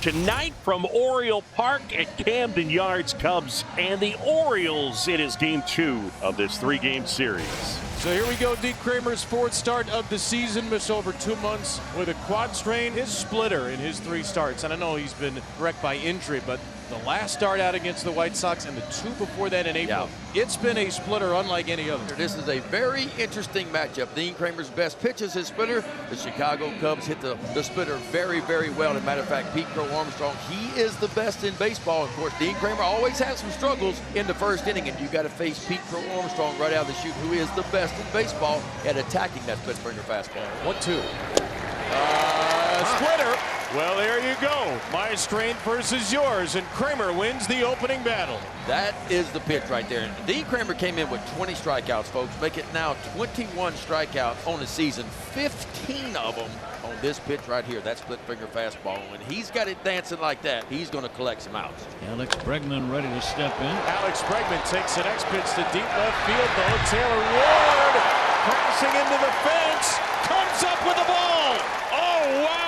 tonight from Oriole Park at Camden Yards. Cubs and the Orioles. It is game 2 of this 3-game series. So here we go. Dean Kramer's fourth start of the season. Missed over 2 months with a quad strain. His splitter in his 3 starts. And I know he's been wrecked by injury, but the last start out against the White Sox and the 2 before that in April, it's been a splitter unlike any other. This is a very interesting matchup. Dean Kramer's best pitch is his splitter. The Chicago Cubs hit the splitter very, very well. As a matter of fact, Pete Crow Armstrong, he is the best in baseball. Of course, Dean Kramer always has some struggles in the first inning, and you got to face Pete Crow Armstrong right out of the chute, who is the best in baseball at attacking that split finger fastball. 1-2. Splitter. Well, there you go. My strength versus yours, and Kramer wins the opening battle. That is the pitch right there. Dean Kramer came in with 20 strikeouts, folks. Make it now 21 strikeouts on the season. 15 of them on this pitch right here, that split finger fastball. When he's got it dancing like that, he's going to collect some outs. Alex Bregman ready to step in. Alex Bregman takes the next pitch to deep left field, though. Taylor Ward crashing into the fence, comes up with the ball. Oh, wow.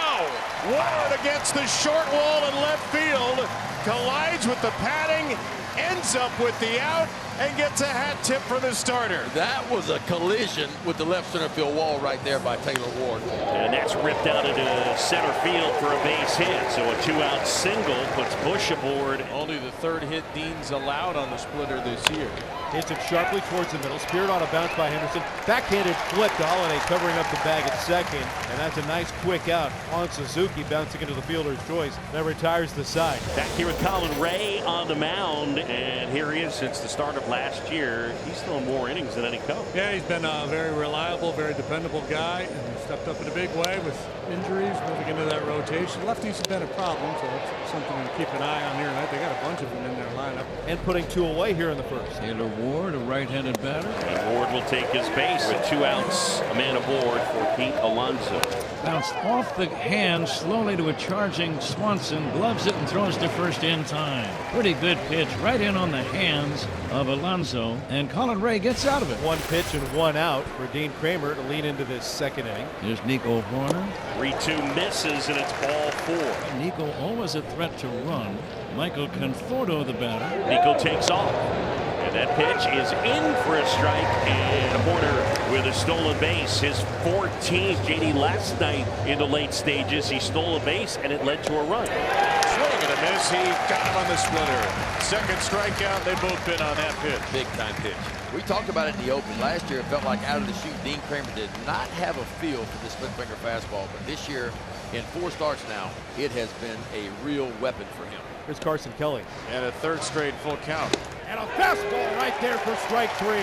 Ward against the short wall in left field, collides with the padding, ends up with the out, and gets a hat tip from the starter. That was a collision with the left center field wall right there by Taylor Ward. And that's ripped out into center field for a base hit. So a 2-out single puts Bush aboard. Only the 3rd hit Dean's allowed on the splitter this year. Hits it sharply towards the middle. Speared on a bounce by Henderson. Backhanded flip to Holiday, covering up the bag at second. And that's a nice quick out on Suzuki, bouncing into the fielder's choice. That retires the side. Back here with Colin Ray on the mound. And here he is since the start of last year. He's thrown more innings than any Cub. Yeah, he's been a very reliable, very dependable guy, and he stepped up in a big way with injuries, moving into that rotation. Lefties have been a problem, so it's something to keep an eye on here tonight. They got a bunch of them in their lineup. And putting 2 away here in the first. Taylor Ward, a right-handed batter. And Ward will take his base with 2 outs. A man aboard for Pete Alonso. Bounced off the hand slowly to a charging Swanson. Gloves it and throws to first in time. Pretty good pitch right in on the hands of Alonso. And Colin Ray gets out of it. 1 pitch and 1 out for Dean Kramer to lean into this second inning. Here's Nico Horner. 3-2 misses, and it's ball 4. Nico always a threat to run. Michael Conforto, the batter. Nico takes off. And that pitch is in for a strike, and Horner with a stolen base. His 14th. JD last night in the late stages, he stole a base, and it led to a run. Swing and a miss. He got him on the splitter. 2nd strikeout. They've both been on that pitch. Big time pitch. We talked about it in the open. Last year, it felt like out of the chute, Dean Kramer did not have a feel for the split finger fastball. But this year, in 4 starts now, it has been a real weapon for him. Here's Carson Kelly. And a 3rd straight full count. And a fastball right there for strike 3.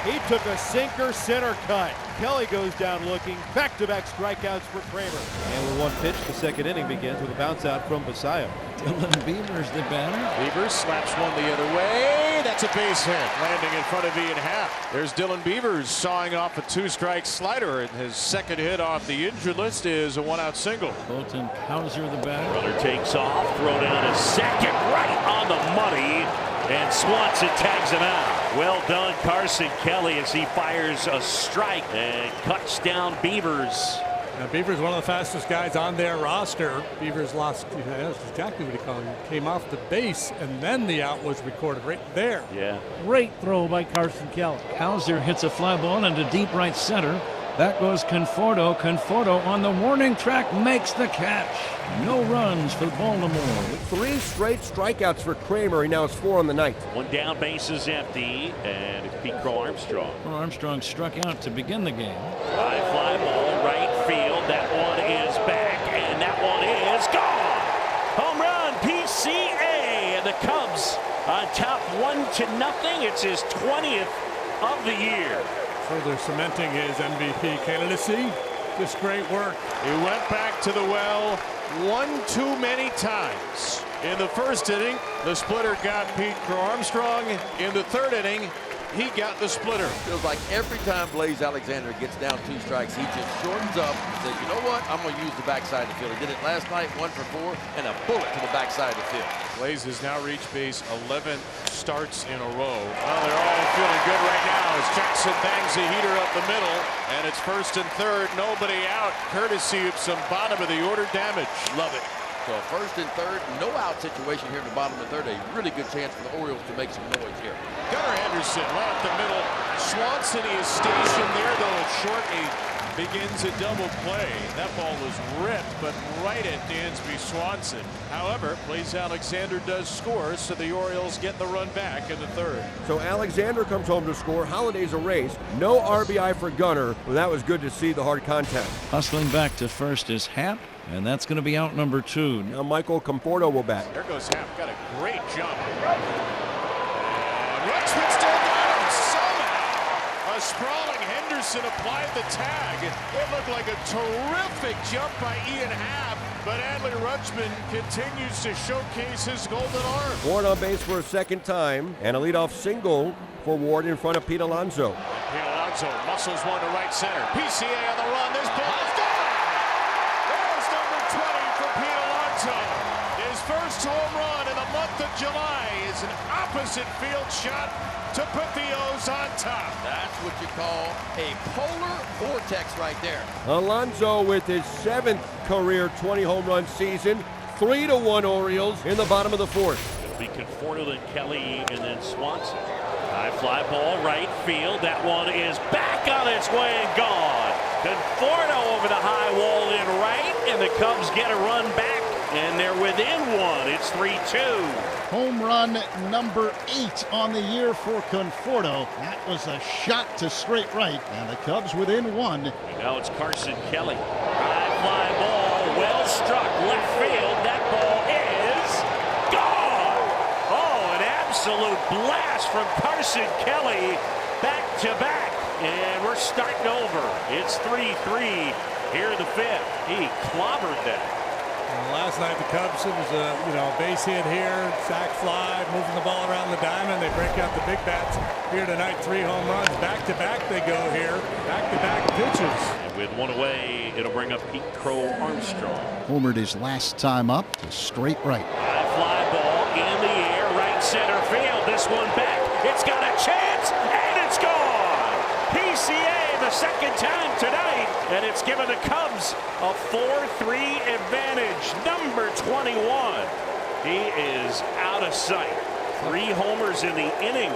He took a sinker center cut. Kelly goes down looking. Back-to-back strikeouts for Kramer. And with 1 pitch, the second inning begins with a bounce out from Basayo. Dylan Beavers, the batter. Beavers slaps one the other way. That's a base hit, landing in front of Ian Happ. There's Dylan Beavers sawing off a 2-strike slider, and his 2nd hit off the injured list is a 1-out single. Colton Hauser, the batter. Runner takes off, throw down to second, right on the money, and Swanson tags him out. Well done, Carson Kelly, as he fires a strike and cuts down Beavers. Now, Beavers, one of the fastest guys on their roster. Beavers lost, that's exactly what he called him. Came off the base, and then the out was recorded right there. Yeah. Great throw by Carson Kelly. Hauser hits a fly ball into deep right center. Back goes Conforto. Conforto on the warning track makes the catch. No runs for Baltimore. 3 straight strikeouts for Kramer. He now has 4 on the night. 1 down, base is empty, and it's Pete Crow Armstrong. Armstrong struck out to begin the game. High fly ball, right field. That one is back, and that one is gone. Home run, PCA, and the Cubs on top 1-0. It's his 20th of the year. Further cementing his MVP candidacy. Just great work. He went back to the well 1 too many times. In the first inning, the splitter got Pete Crow Armstrong. In the 3rd inning, he got the splitter. Feels like every time Blaze Alexander gets down 2 strikes, he just shortens up and says, you know what, I'm going to use the backside of the field. He did it last night, 1 for 4, and a bullet to the backside of the field. Blaze has now reached base 11 starts in a row. Well, they're all feeling good right now as Jackson bangs a heater up the middle, and it's 1st and 3rd, nobody out, courtesy of some bottom of the order damage. Love it. So a first and third, no out situation here in the bottom of the third. A really good chance for the Orioles to make some noise here. Gunnar Henderson right up the middle. Swanson is stationed there, though it's short. He begins a double play. That ball was ripped, but right at Dansby Swanson. However, Blaze Alexander does score, so the Orioles get the run back in the third. So Alexander comes home to score. Holiday's erased. No RBI for Gunnar. Well, that was good to see the hard contact. Hustling back to first is Happ, and that's going to be out number 2. Now Michael Conforto will bat. There goes Happ. Got a great jump. And Rutschman still got him somehow. A sprawling Henderson applied the tag. It looked like a terrific jump by Ian Happ, but Adley Rutschman continues to showcase his golden arm. Ward on base for a second time, and a leadoff single for Ward in front of Pete Alonso. Pete Alonso muscles one to right center. PCA on the run. This ball is gone. There's number 20 for Pete Alonso. His first home run in the month of July is an opposite field shot to put the O's on top. That's what you call a polar vortex right there. Alonso with his 7th career 20 home run season. 3-1 Orioles in the bottom of the 4th. It'll be Conforto, then Kelly, and then Swanson. High fly ball, right field. That one is back on its way and gone. Conforto over the high wall in right, and the Cubs get a run back, and they're within 1. It's 3-2. Home run number 8 on the year for Conforto. That was a shot to straight right, and the Cubs within 1. And now it's Carson Kelly. High fly ball, well struck, left field. That ball is gone. Oh, an absolute blast from Carson Kelly, back to back, and we're starting over. It's 3-3 here in the 5th. He clobbered that. Last night the Cubs, it was a base hit here, sac fly, moving the ball around the diamond. They break out the big bats here tonight. 3 home runs, back to back they go here, back to back pitches. And with one away, it'll bring up Pete Crow Armstrong. Homered his last time up to straight right. High fly ball in the air, right center field. This one back, it's got a chance, and it's gone. PCA the second time tonight, and it's given the Cubs a 4-3 advantage. Number 21. He is out of sight. 3 homers in the inning.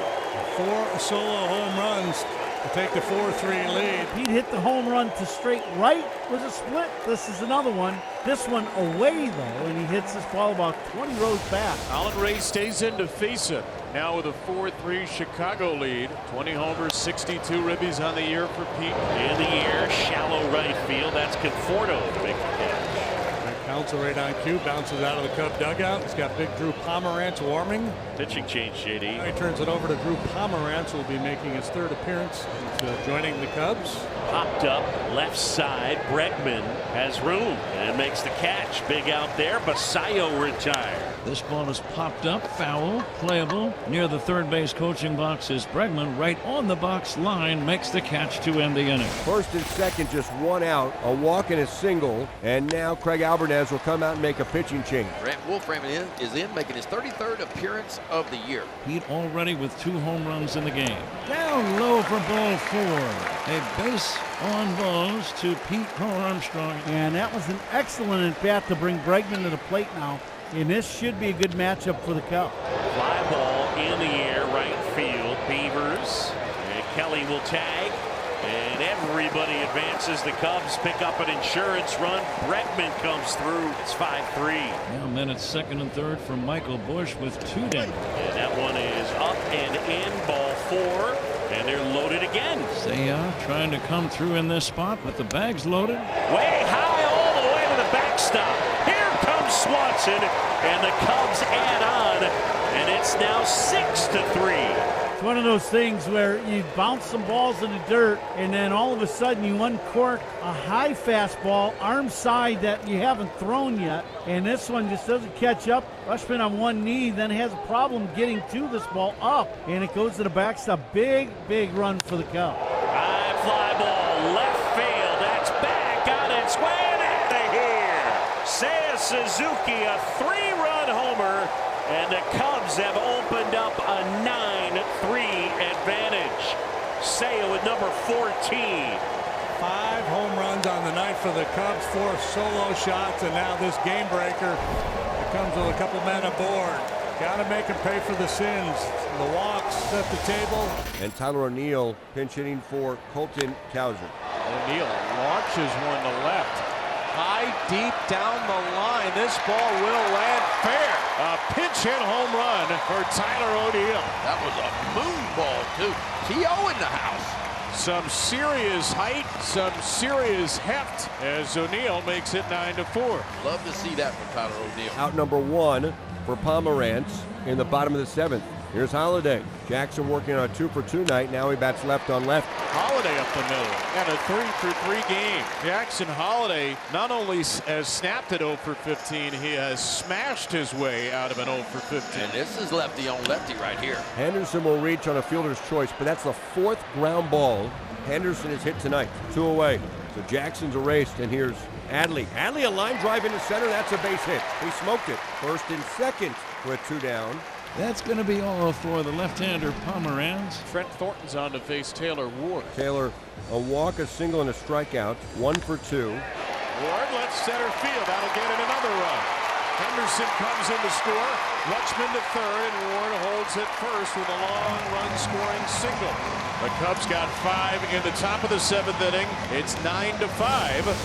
4 solo home runs to take the 4-3 lead. Pete hit the home run to straight right with a split. This is another one. This one away, though, and he hits this ball about 20 rows back. Alan Ray stays in to face it. Now with a 4-3 Chicago lead. 20 homers, 62 ribbies on the year for Pete. In the air, shallow right field. That's Conforto to make the catch. Counsel right on cue, bounces out of the Cub dugout. He's got big Drew Pomerantz warming. Pitching change, JD. Now he turns it over to Drew Pomerantz, who will be making his 3rd appearance. He's joining the Cubs. Popped up left side. Bregman has room and makes the catch. Big out there. Basayo retired. This ball is popped up, foul, playable. Near the third base coaching box is Bregman, right on the box line, makes the catch to end the inning. First and second, just 1 out, a walk and a single, and now Craig Albernez will come out and make a pitching change. Grant Wolfram is in, making his 33rd appearance of the year. Pete already with 2 home runs in the game. Down low for ball 4. A base on balls to Pete Crow Armstrong. And that was an excellent at-bat to bring Bregman to the plate now. And this should be a good matchup for the Cubs. Fly ball in the air, right field. Beavers. And Kelly will tag. And everybody advances. The Cubs pick up an insurance run. Bregman comes through. It's 5-3. Now men at second and third for Michael Bush with 2 down. And that one is up and in, ball 4. And they're loaded again. Saya trying to come through in this spot, but the bag's loaded. Way high all the way to the backstop. Here comes Swanson, and the Cubs add on, and it's now 6-3. It's one of those things where you bounce some balls in the dirt, and then all of a sudden you uncork a high fastball, arm side that you haven't thrown yet, and this one just doesn't catch up. Rutschman on one knee, then has a problem getting to this ball up, and it goes to the backstop. Big, big run for the Cubs. High fly ball, left field. That's back on its way and out of here. Seiya Suzuki, a 3-run homer, and the Cubs have opened up a 9-3 advantage. Seiya with number 14. 5 home runs on the night for the Cubs. 4 solo shots, and now this game breaker that comes with a couple men aboard. Got to make him pay for the sins. The walks at the table. And Tyler O'Neill pinch hitting for Colton Cowser. O'Neill launches one to left. High, deep down the line. This ball will land fair. A pinch hit home run for Tyler O'Neill. That was a moon ball, too. T.O. in the house. Some serious height, some serious heft as O'Neill makes it 9-4. Love to see that from Tyler O'Neill. Out number 1 for Pomerantz in the bottom of the 7th. Here's Holiday. Jackson working on a 2-for-2 night. Now he bats left on left. Holiday up the middle and a 3-for-3 game. Jackson Holiday not only has snapped at 0-for-15, he has smashed his way out of an 0-for-15. And this is lefty on lefty right here. Henderson will reach on a fielder's choice, but that's the 4th ground ball Henderson has hit tonight. 2 away. So Jackson's erased, and here's Adley. Adley, a line drive into center. That's a base hit. He smoked it. First and second with 2 down. That's going to be all for the left-hander Pomerantz. Trent Thornton's on to face Taylor Ward. Taylor, a walk, a single, and a strikeout. 1 for 2. Ward left center field. That'll get him another run. Henderson comes in to score. Rutschman to third, and Ward holds it first with a long run-scoring single. The Cubs got 5 in the top of the 7th inning. It's 9-5.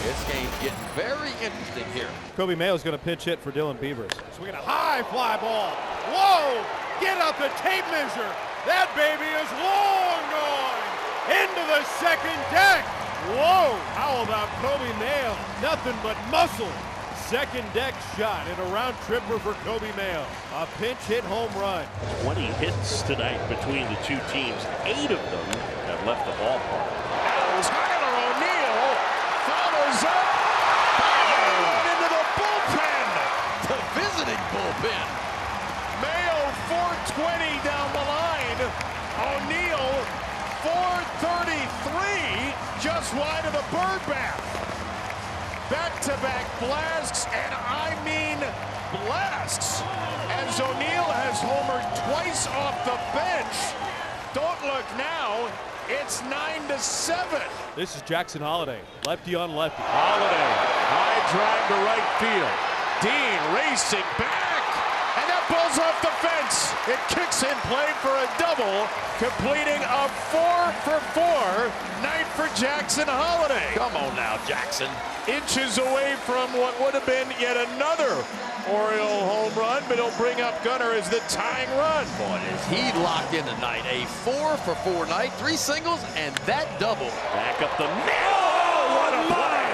This game's getting very interesting here. Kobe Mayo's going to pinch hit for Dylan Beavers. Swinging a high fly ball. Whoa! Get out the tape measure. That baby is long gone. Into the second deck. Whoa! How about Kobe Mayo? Nothing but muscle. Second deck shot and a round tripper for Kobe Mayo. A pinch hit home run. 20 hits tonight between the two teams. 8 of them have left the ballpark. Tyler O'Neill follows up. Run into the bullpen. The visiting bullpen. Mayo 420 down the line. O'Neill 433 just wide of the bird bath. Back-to-back blasts, and I mean blasts, as O'Neill has homered twice off the bench. Don't look now, it's 9-7. This is Jackson Holiday, lefty on lefty. Holiday, high drive to right field. Dean racing back, and that ball's off the fence. It kicks in play for a double, completing a 4-for-4 night for Jackson Holiday. Come on now, Jackson. Inches away from what would have been yet another Oriole home run, but he'll bring up Gunnar as the tying run. Boy, is he locked in tonight. A 4-for-4 night, 3 singles, and that double. Back up the middle. Oh, what a play!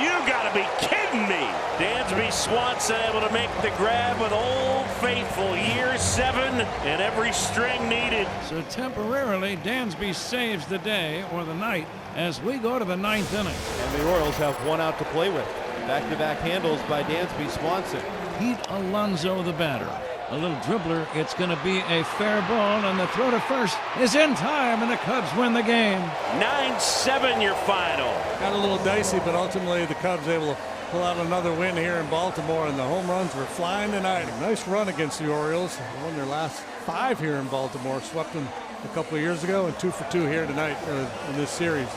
You gotta be kidding me. Dansby Swanson able to make the grab with Old Faithful. Year 7 and every string needed. So temporarily, Dansby saves the day or the night as we go to the 9th inning. And the Orioles have 1 out to play with. Back-to-back handles by Dansby Swanson. Pete Alonso, the batter. A little dribbler. It's going to be a fair ball, and the throw to first is in time, and the Cubs win the game. 9-7 your final. Got a little dicey, but ultimately the Cubs able to pull out another win here in Baltimore, and the home runs were flying tonight. Nice run against the Orioles. They won their last 5 here in Baltimore. Swept them a couple of years ago, and 2 for 2 here tonight in this series.